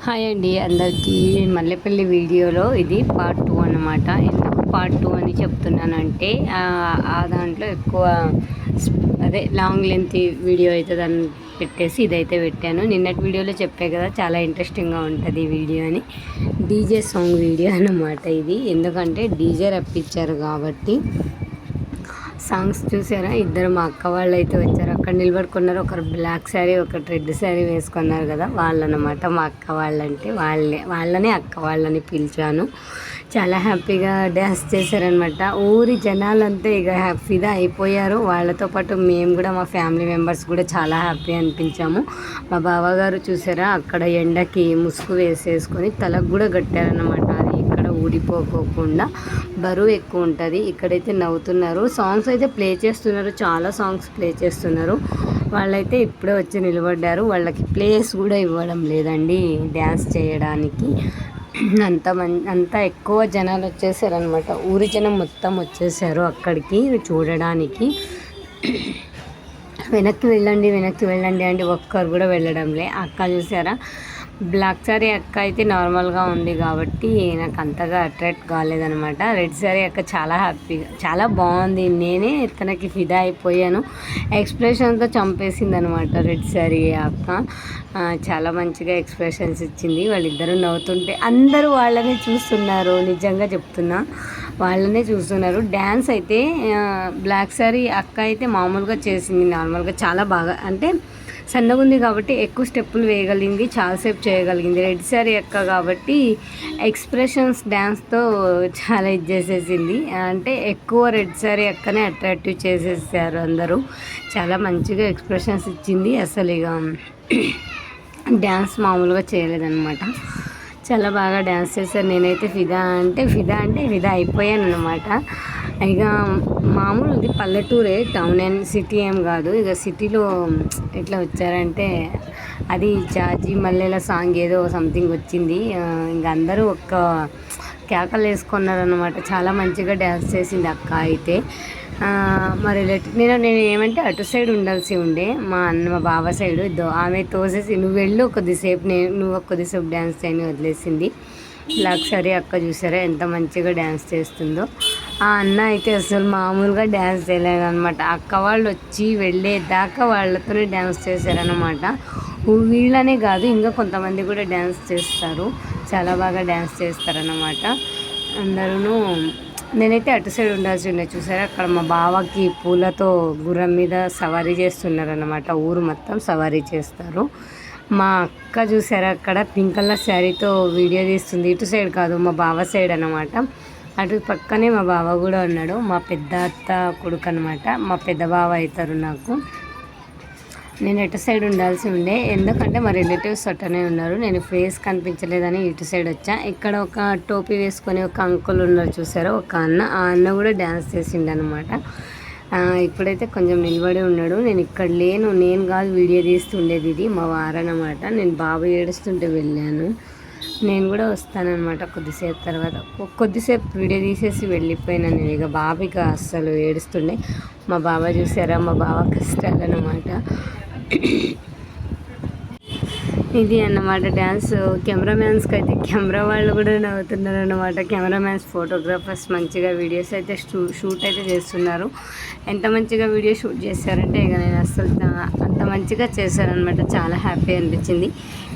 Hi అండి అందరికీ. మల్లెపల్లి వీడియోలో ఇది పార్ట్ 2 అన్నమాట. ఎందుకు పార్ట్ 2 అని చెప్తున్నానంటే ఆ దాంట్లో ఎక్కువ అదే లాంగ్ లెంత్ వీడియో అవుతుందని పెట్టేసి ఇదైతే పెట్టాను. నిన్నటి వీడియోలో చెప్పే కదా చాలా ఇంట్రెస్టింగ్గా ఉంటుంది ఈ వీడియో అని. డీజే సాంగ్ వీడియో అన్నమాట ఇది. ఎందుకంటే డీజే రప్పించారు కాబట్టి. సాంగ్స్ చూసారా, ఇద్దరు మా అక్క వాళ్ళు అయితే వచ్చారు. అక్కడ నిలబడుకున్నారు. ఒకరు బ్లాక్ శారీ, ఒకరు రెడ్ శారీ వేసుకున్నారు కదా, వాళ్ళనమాట మా అక్క వాళ్ళంటే. వాళ్ళని అక్క వాళ్ళని పిలిచాను. చాలా హ్యాపీగా డ్యాన్స్ చేశారనమాట. ఊరి జనాలంతా ఇక హ్యాపీగా అయిపోయారు. వాళ్ళతో పాటు మేము కూడా, మా ఫ్యామిలీ మెంబర్స్ కూడా చాలా హ్యాపీ అనిపించాము. మా బావగారు చూసారా, అక్కడ ఎండకి ముసుగు వేసేసుకొని తలకు కూడా కట్టారనమాట. అది ఇక్కడ ఊడిపోకోకుండా, బరువు ఎక్కువ ఉంటుంది. ఇక్కడైతే నవ్వుతున్నారు. సాంగ్స్ అయితే ప్లే చేస్తున్నారు, చాలా సాంగ్స్ ప్లే చేస్తున్నారు. వాళ్ళైతే ఇప్పుడే వచ్చి నిలబడ్డారు. వాళ్ళకి ప్లేస్ కూడా ఇవ్వడం లేదండి డ్యాన్స్ చేయడానికి. అంతా ఎక్కువ జనాలు వచ్చేసారనమాట. ఊరి జనం మొత్తం వచ్చేసారు అక్కడికి చూడడానికి. వెనక్కి వెళ్ళండి అంటే ఒక్కరు కూడా వెళ్ళడంలే. అక్క చూసారా, బ్లాక్ శారీ అక్క అయితే నార్మల్గా ఉంది కాబట్టి నాకు అంతగా అట్రాక్ట్ కాలేదనమాట. రెడ్ శారీ అక్క చాలా హ్యాపీగా, చాలా బాగుంది. నేనే తనకి ఫిదా అయిపోయాను. ఎక్స్ప్రెషన్తో చంపేసింది అనమాట రెడ్ శారీ అక్క. చాలా మంచిగా ఎక్స్ప్రెషన్స్ ఇచ్చింది. వాళ్ళిద్దరూ నవ్వుతుంటే అందరూ వాళ్ళనే చూస్తున్నారు. నిజంగా చెప్తున్నా, వాళ్ళనే చూస్తున్నారు. డ్యాన్స్ అయితే బ్లాక్ శారీ అక్క అయితే మామూలుగా చేసింది, నార్మల్గా చాలా బాగా, అంటే సన్నగా ఉంది కాబట్టి ఎక్కువ స్టెప్పులు వేయగలిగింది, చాలాసేపు చేయగలిగింది. రెడ్ శారీ అక్క కాబట్టి ఎక్స్ప్రెషన్స్ డ్యాన్స్తో చాలా ఇది చేసేసింది. అంటే ఎక్కువ రెడ్ శారీ అక్కనే అట్రాక్టివ్ చేసేసారు అందరూ. చాలా మంచిగా ఎక్స్ప్రెషన్స్ ఇచ్చింది. అసలు ఇక డ్యాన్స్ మామూలుగా చేయలేదన్నమాట. చాలా బాగా డ్యాన్స్ చేశారు. నేనైతే ఫిదా అయిపోయాను అనమాట. ఇక మామూలు ఇది పల్లెటూరే, టౌన్ అండ్ సిటీ ఏం కాదు. ఇక సిటీలో ఎట్లా వచ్చారంటే, అది జాజి మల్లెల సాంగ్ ఏదో సంథింగ్ వచ్చింది. ఇంక అందరూ ఒక్క కేకలు వేసుకున్నారనమాట. చాలా మంచిగా డ్యాన్స్ చేసింది అక్క అయితే. మరి నేను ఏమంటే అటు సైడ్ ఉండాల్సి ఉండే, మా బావ సైడు. ఆమె తోసేసి నువ్వు వెళ్ళు కొద్దిసేపు, నువ్వు కొద్దిసేపు డ్యాన్స్ చేయని వదిలేసింది. బ్లాక్ సారీ అక్క చూసారా ఎంత మంచిగా డ్యాన్స్ చేస్తుందో. ఆ అన్న అయితే అసలు మామూలుగా డ్యాన్స్ చేయలేదన్నమాట. అక్క వాళ్ళు వచ్చి వెళ్ళేదాకా వాళ్ళతోనే డ్యాన్స్ చేశారనమాట. వీళ్ళనే కాదు, ఇంకా కొంతమంది కూడా డ్యాన్స్ చేస్తారు. చాలా బాగా డ్యాన్స్ చేస్తారన్నమాట అందరూ. నేనైతే అటు సైడ్ ఉండాల్సి ఉండే. చూసారా, అక్కడ మా బావకి పూలతో గుర్రం మీద సవారీ చేస్తున్నారన్నమాట. ఊరు మొత్తం సవారీ చేస్తారు. మా అక్క చూసారా, అక్కడ పింక్ కలర్ శారీతో వీడియో తీస్తుంది. ఇటు సైడ్ కాదు, మా బావ సైడ్ అనమాట. అటు పక్కనే మా బావ కూడా ఉన్నాడు. మా పెద్ద అత్త కొడుకు అనమాట. మా పెద్ద బావ అవుతారు నాకు. నేను ఇటు సైడ్ ఉండాల్సి ఉండే, ఎందుకంటే మా రిలేటివ్స్ అట్టనే ఉన్నారు. నేను ఫేస్ కనిపించలేదని ఇటు సైడ్ వచ్చా. ఇక్కడ ఒక టోపీ వేసుకొని ఒక అంకుల్ ఉన్నారు చూసారా, ఒక అన్న. ఆ అన్న కూడా డ్యాన్స్ చేసిండు అనమాట. ఇప్పుడైతే కొంచెం నిలబడి ఉన్నాడు. నేను ఇక్కడ లేను, నేను కాదు వీడియో తీస్తుండేది, ఇది మా వారనమాట. నేను బాబు ఏడుస్తుంటే వెళ్ళాను. నేను కూడా వస్తానన్నమాట కొద్దిసేపు తర్వాత. కొద్దిసేపు వీడియో తీసేసి వెళ్ళిపోయినా నేను. ఇక బాబుకి అస్సలు ఏడుస్తుండే. మా బాబా చూసారా, మా బాబా కష్టాలన్నమాట. ఇది అన్నమాట డ్యాన్స్. కెమెరామ్యాన్స్కి అయితే కెమెరా వాళ్ళు కూడా నవ్వుతున్నారు అన్నమాట. కెమెరామ్యాన్స్, ఫోటోగ్రాఫర్స్ మంచిగా వీడియోస్ అయితే షూట్ అయితే చేస్తున్నారు. ఎంత మంచిగా వీడియో షూట్ చేశారంటే ఇక నేను అసలు అంత మంచిగా చేశారనమాట. చాలా హ్యాపీ అనిపించింది.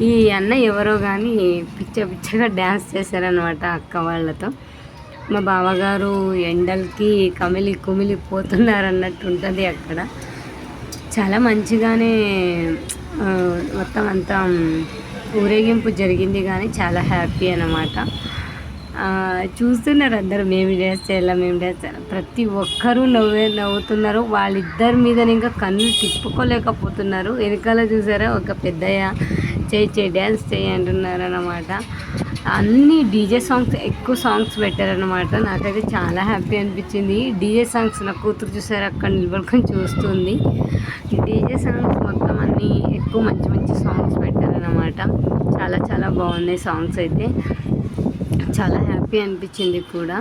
ఈ అన్న ఎవరో కానీ పిచ్చగా డ్యాన్స్ చేశారనమాట అక్క వాళ్ళతో. మా బావగారు ఎండలకి కుమిలిపోతున్నారు అన్నట్టు ఉంటుంది అక్కడ. చాలా మంచిగానే మొత్తం అంతా ఊరేగింపు జరిగింది, కానీ చాలా హ్యాపీ అన్నమాట. చూస్తున్నారు అందరూ, మేము డ్యాన్స్ చేయాలి. ప్రతి ఒక్కరూ నవ్వుతున్నారు. వాళ్ళిద్దరి మీద ఇంకా కన్ను తిప్పుకోలేకపోతున్నారు. వెనకాల చూసారా, ఒక పెద్దయ్య చేయి డ్యాన్స్ చేయి అంటున్నారు అన్నమాట. అన్ని డీజే సాంగ్స్, ఎక్కువ సాంగ్స్ పెట్టారనమాట. నాకైతే చాలా హ్యాపీ అనిపించింది. డీజే సాంగ్స్ నా కూతురు చూసారా, అక్కడ నిలబడుకొని చూస్తుంది. డీజే సాంగ్స్ మొత్తం అన్నీ ఎక్కువ మంచి సాంగ్స్ పెట్టారనమాట. చాలా బాగున్నాయి సాంగ్స్ అయితే. చాలా హ్యాపీ అనిపించింది కూడా.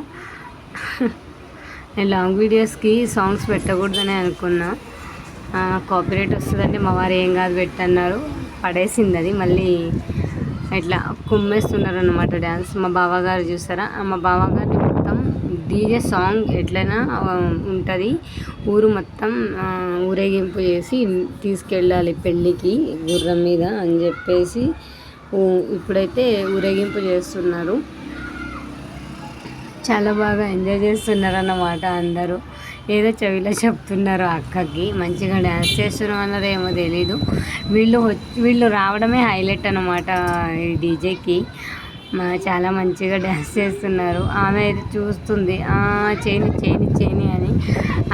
నేను లాంగ్ వీడియోస్కి సాంగ్స్ పెట్టకూడదని అనుకున్నా. కాపీరైట్ వస్తుందంటే మా వారు ఏం కాదు పెట్టన్నారు, పడేసింది అది. మళ్ళీ ఇట్లా కుమ్మేస్తున్నారు అనమాట డ్యాన్స్. మా బావగారు చూసారా, మా బావగారిని మొత్తం డీజే సాంగ్ ఎట్లయినా ఉంటుంది, ఊరు మొత్తం ఊరేగింపు చేసి తీసుకెళ్ళాలి పెళ్ళికి గుర్రం మీద అని చెప్పేసి ఇప్పుడైతే ఊరేగింపు చేస్తున్నారు. చాలా బాగా ఎంజాయ్ చేస్తున్నారు అన్నమాట అందరూ. ఏదో చెవిలో చెప్తున్నారు అక్కకి, మంచిగా డ్యాన్స్ చేస్తున్నారు అన్నది ఏమో తెలీదు. వీళ్ళు రావడమే హైలైట్ అన్నమాట ఈ డీజేకి. చాలా మంచిగా డ్యాన్స్ చేస్తున్నారు. ఆమె అయితే చూస్తుంది, చేయని అని.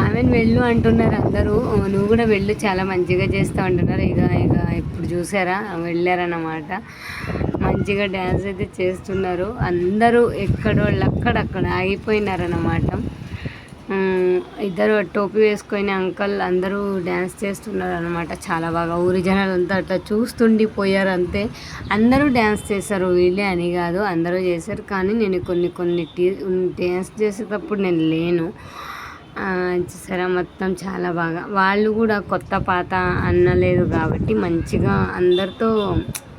ఆమెను వెళ్ళు అంటున్నారు అందరూ, నువ్వు కూడా వెళ్ళు చాలా మంచిగా చేస్తావు అంటున్నారు. ఇక ఇప్పుడు చూసారా వెళ్ళారన్నమాట. మంచిగా డ్యాన్స్ అయితే చేస్తున్నారు అందరూ. ఎక్కడోళ్ళు అక్కడక్కడ ఆగిపోయినారన్నమాట. ఇద్దరు టోపీ వేసుకొని అంకల్ అందరూ డ్యాన్స్ చేస్తున్నారు అనమాట. చాలా బాగా ఊరి జనాలు అంతా అట్లా చూస్తుండిపోయారు అంతే. అందరూ డ్యాన్స్ చేశారు, వీళ్ళే అని కాదు, అందరూ చేశారు. కానీ నేను కొన్ని డ్యాన్స్ చేసేటప్పుడు నేను లేను. చూసారా మొత్తం చాలా బాగా. వాళ్ళు కూడా కొత్త పాత అన్నలేదు కాబట్టి మంచిగా అందరితో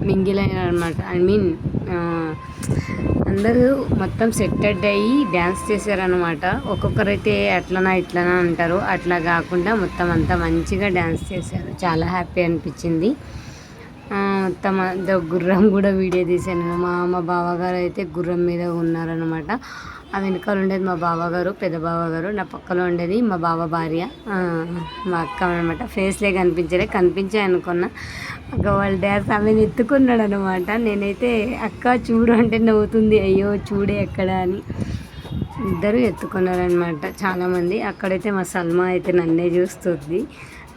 మింగిల్ అయ్యారు అనమాట. అందరూ మొత్తం సెట్టెడ్ అయ్యి డ్యాన్స్ చేశారనమాట. ఒక్కొక్కరైతే అట్లనా ఇట్లనా అంటారు, అట్లా కాకుండా మొత్తం అంతా మంచిగా డ్యాన్స్ చేశారు. చాలా హ్యాపీ అనిపించింది. మొత్తం గుర్రం కూడా వీడియో తీశాను. మా బావగారు అయితే గుర్రం మీద ఉన్నారనమాట. ఆ వెనకాల ఉండేది మా బావగారు, పెద్ద బావగారు. నా పక్కలో ఉండేది మా బావ భార్య, మా అక్క అనమాట. ఫేస్లే కనిపించాయి అనుకున్నా. అక్క వాళ్ళ డ్యాన్స్ ఆమెను ఎత్తుకున్నాడు అనమాట. నేనైతే అక్క చూడు అంటే నవ్వుతుంది, అయ్యో చూడే ఎక్కడ అని. ఇద్దరు ఎత్తుకున్నారనమాట చాలామంది. అక్కడైతే మా సల్మా అయితే నన్నే చూస్తుంది.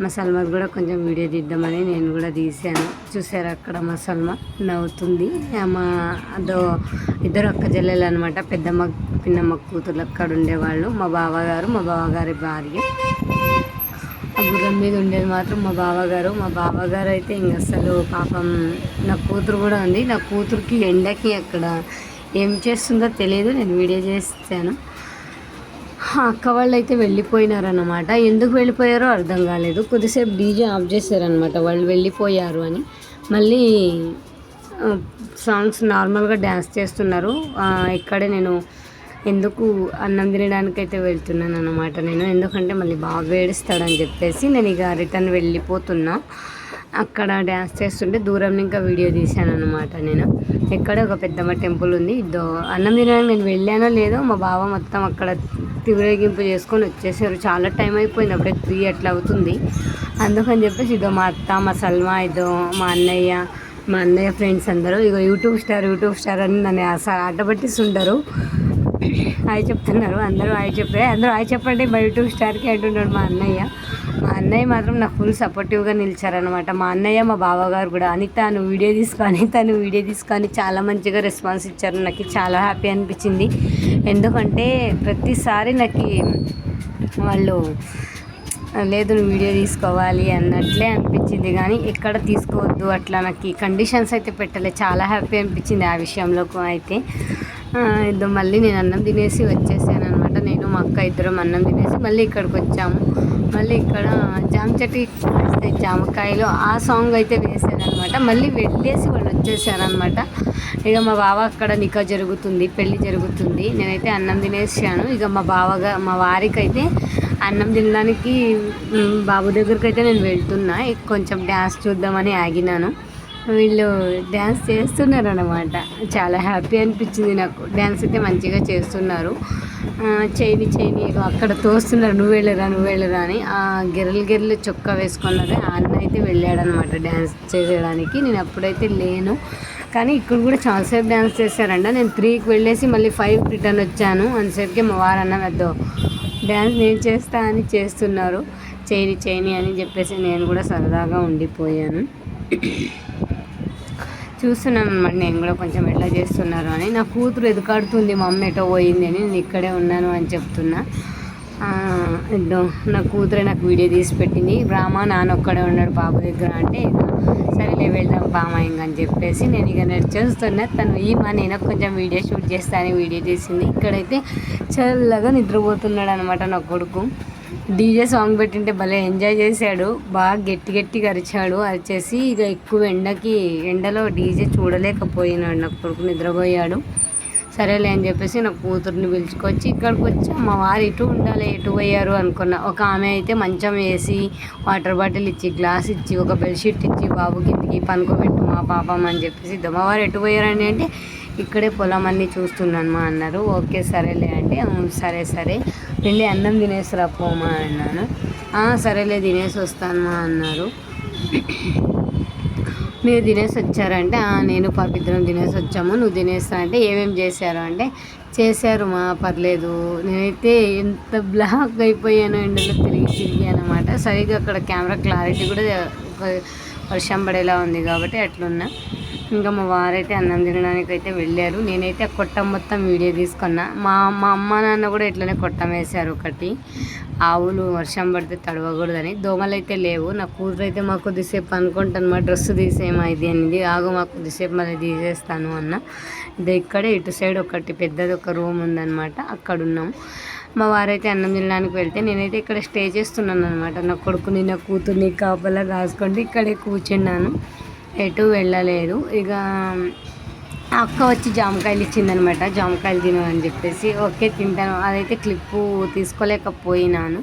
మా సల్మాకి కూడా కొంచెం వీడియో తీద్దామని నేను కూడా తీసాను. చూసారు అక్కడ మా సల్మా నవ్వుతుంది. ఇద్దరు అక్క చెల్లెలు అనమాట. పెద్దమ్మ పిన్నమ్మ కూతురు అక్కడ ఉండేవాళ్ళు. మా బావగారి భార్య. ఆ గుర్రం మీద ఉండేది మాత్రం మా బావగారు అయితే ఇంక అసలు పాపం. నా కూతురు కూడా ఉంది. నా కూతురికి ఎండకి అక్కడ ఏం చేస్తుందో తెలియదు, నేను వీడియో చేస్తాను. అక్క వాళ్ళు అయితే వెళ్ళిపోయినారన్నమాట. ఎందుకు వెళ్ళిపోయారో అర్థం కాలేదు. కొద్దిసేపు డీజే ఆఫ్ చేశారనమాట వాళ్ళు వెళ్ళిపోయారు అని. మళ్ళీ సాంగ్స్ నార్మల్గా డ్యాన్స్ చేస్తున్నారు. ఇక్కడే నేను ఎందుకు అన్నం తినడానికైతే వెళ్తున్నాను అనమాట. నేను ఎందుకంటే మళ్ళీ బాగా ఏడుస్తాడని చెప్పేసి నేను ఇక రిటర్న్ వెళ్ళిపోతున్నా. అక్కడ డ్యాన్స్ చేస్తుంటే దూరం ఇంకా వీడియో తీశాను అనమాట. నేను ఎక్కడ ఒక పెద్దమ్మ టెంపుల్ ఉంది. అన్నం తినడానికి నేను వెళ్ళానో లేదో మా బావ మొత్తం అక్కడ ఊరేగింపు చేసుకొని వచ్చేసారు. చాలా టైం అయిపోయింది, అప్పుడే 3 అట్లా అవుతుంది. అందుకని చెప్పేసి ఇదో మా అత్త, మా సల్మా, ఇదో మా అన్నయ్య ఫ్రెండ్స్ అందరూ ఇగో యూట్యూబ్ స్టార్ అని నన్ను ఆట పట్టిస్తుంటారు. హాయ్ చెప్తున్నారు అందరూ. అందరూ హాయ్ చెప్పండి మా యూట్యూబ్ స్టార్కి అంటున్నాడు మా అన్నయ్య మాత్రం నాకు ఫుల్ సపోర్టివ్గా నిలిచారనమాట. మా అన్నయ్య, మా బావగారు కూడా అనిత నువ్వు వీడియో తీసుకొని చాలా మంచిగా రెస్పాన్స్ ఇచ్చారు. నాకు చాలా హ్యాపీ అనిపించింది. ఎందుకంటే ప్రతిసారి నాకు వాళ్ళు లేదు నువ్వు వీడియో తీసుకోవాలి అన్నట్లే అనిపించింది, కానీ ఎక్కడ తీసుకోవద్దు అట్లా నాకు కండిషన్స్ అయితే పెట్టలే. చాలా హ్యాపీ అనిపించింది ఆ విషయంలో అయితే. మళ్ళీ నేను అన్నం తినేసి వచ్చేసాను అనమాట. నేను మా అక్క ఇద్దరం అన్నం తినేసి మళ్ళీ ఇక్కడికి వచ్చాము. మళ్ళీ ఇక్కడ జామ చెట్టు వేస్తే జామకాయలు ఆ సాంగ్ అయితే వేసారనమాట. మళ్ళీ వెళ్ళేసి వాళ్ళు వచ్చేసారనమాట. ఇక మా బావ అక్కడ నికా జరుగుతుంది, పెళ్ళి జరుగుతుంది. నేనైతే అన్నం తినేసాను. ఇక మా వారికి అయితే అన్నం తినడానికి బాబు దగ్గరికి అయితే నేను వెళ్తున్నా. కొంచెం డ్యాన్స్ చూద్దామని ఆగినాను. వీళ్ళు డ్యాన్స్ చేస్తున్నారు అన్నమాట. చాలా హ్యాపీ అనిపించింది నాకు. డ్యాన్స్ అయితే మంచిగా చేస్తున్నారు. చేయని అక్కడ తోస్తున్నారు, నువ్వు వెళ్ళరా అని. ఆ గెర్రెలు చొక్కా వేసుకున్నారు. ఆ అన్న అయితే వెళ్ళాడనమాట డ్యాన్స్ చేసేయడానికి. నేను అప్పుడైతే లేను, కానీ ఇక్కడ కూడా చాలాసేపు డ్యాన్స్ చేశారంట. నేను 3కి వెళ్ళేసి మళ్ళీ 5కి రిటర్న్ వచ్చాను. అంతసేపుకి మా వారన్న పెద్ద డ్యాన్స్ నేను చేస్తా అని చేస్తున్నారు. చేయని అని చెప్పేసి నేను కూడా సరదాగా ఉండిపోయాను. చూస్తున్నాను అనమాట నేను కూడా కొంచెం ఎట్లా చేస్తున్నారు అని. నా కూతురు ఎదుకాడుతుంది, మా అమ్మ ఎటో పోయింది అని. నేను ఇక్కడే ఉన్నాను అని చెప్తున్నా. నా కూతురే నాకు వీడియో తీసి పెట్టింది. రామా నాన్న ఒక్కడే ఉన్నాడు బాబు దగ్గర అంటే, ఇక సరేలే వెళ్దాం బామా అని చెప్పేసి నేను ఇక నడిచేస్తున్నా. తను నేను కొంచెం వీడియో షూట్ చేస్తానని వీడియో తీసింది. ఇక్కడైతే చల్లగా నిద్రపోతున్నాడు అనమాట నా కొడుకు. డీజే సాంగ్ పెట్టింటే భలే ఎంజాయ్ చేశాడు, బాగా గట్టిగా అరిచాడు. అరిచేసి ఇక ఎక్కువ ఎండలో డీజే చూడలేకపోయినాడు, నా కొడుకు నిద్రపోయాడు. సరేలే అని చెప్పేసి నా కూతుర్ని పిలుచుకొచ్చి ఇక్కడికి వచ్చా. మా వారు ఇటు ఉండాలి, ఎటు పోయారు అనుకున్నా. ఒక ఆమె అయితే మంచం వేసి వాటర్ బాటిల్ ఇచ్చి, గ్లాస్ ఇచ్చి, ఒక బెడ్షీట్ ఇచ్చి, బాబు కిందికి పనుకోబెట్టు మా పాపం అని చెప్పేసి, మా వారు ఎటు పోయారని అంటే ఇక్కడే పొలం అన్నీ చూస్తున్నాను మా అన్నారు. ఓకే సరేలే అంటే సరే వెళ్ళి అన్నం తినేసిరా పోమా అన్నాను. సరేలే తినేసి వస్తాను మా అన్నారు. మీరు తినేసి వచ్చారంటే నేను పాపిద్దరం తినేసి వచ్చాము, నువ్వు తినేస్తా అంటే ఏమేమి చేశారు అంటే చేశారు మా పర్లేదు. నేనైతే ఎంత బ్లాక్ అయిపోయాను ఎండలో తిరిగి అనమాట. సరిగ్గా అక్కడ కెమెరా క్లారిటీ కూడా వర్షం పడేలా ఉంది కాబట్టి అట్లున్నా. ఇంకా మా వారైతే అన్నం తినడానికి అయితే వెళ్ళారు. నేనైతే కొట్టం మొత్తం వీడియో తీసుకున్నా. మా అమ్మ నాన్న కూడా ఇట్లనే కొట్టం వేశారు ఒకటి. ఆవులు వర్షం పడితే తడవకూడదని. దోమలు అయితే లేవు. నా కూతురు అయితే మాకు కొద్దిసేపు అనుకుంటాను, మా డ్రెస్ తీసేమా ఇది అనేది. మాకు కొద్దిసేపు మళ్ళీ తీసేస్తాను అన్న. ఇది ఇక్కడే ఇటు సైడ్ ఒకటి పెద్దది ఒక రూమ్ ఉందన్నమాట, అక్కడ ఉన్నాం. మా వారైతే అన్నం తినడానికి వెళ్తే నేనైతే ఇక్కడ స్టే చేస్తున్నాను అనమాట. నా కొడుకుని నా కూతుర్ని కాపలా కాసుకుంటే ఇక్కడే కూర్చున్నాను, ఎటు వెళ్ళలేదు. ఇక అక్క వచ్చి జామకాయలు ఇచ్చిందనమాట, జామకాయలు తిను అని చెప్పేసి. ఓకే తింటాను. అదైతే క్లిప్పు తీసుకోలేకపోయినాను.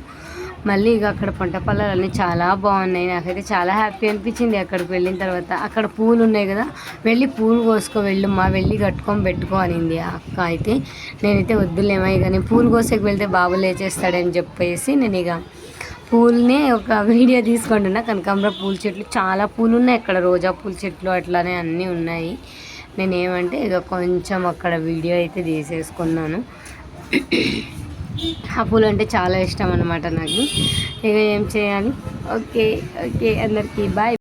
మళ్ళీ ఇక అక్కడ పంట పొలాలన్నీ చాలా బాగున్నాయి. నాకైతే చాలా హ్యాపీ అనిపించింది అక్కడికి వెళ్ళిన తర్వాత. అక్కడ పూలు ఉన్నాయి కదా, వెళ్ళి పూలు కోసుకో వెళ్ళమ్మా, వెళ్ళి కట్టుకొని పెట్టుకో అనింది ఆ అక్క. అయితే నేనైతే వద్దులేమో ఇక నేను పూలు కోసేకి వెళ్తే బాబు లేచేస్తాడని చెప్పేసి నేను ఇక పూలనే ఒక వీడియో తీసుకుంటున్నా. కనకాంబర పూల చెట్లు చాలా పూలు ఉన్నాయి అక్కడ, రోజా పూల చెట్లు అట్లానే అన్నీ ఉన్నాయి. నేనేమంటే ఇక కొంచెం అక్కడ వీడియో అయితే తీసేసుకున్నాను. ఆ పూలు అంటే చాలా ఇష్టం అనమాట నాకు. ఇక ఏం చేయాలి. ఓకే అందరికీ బాయ్.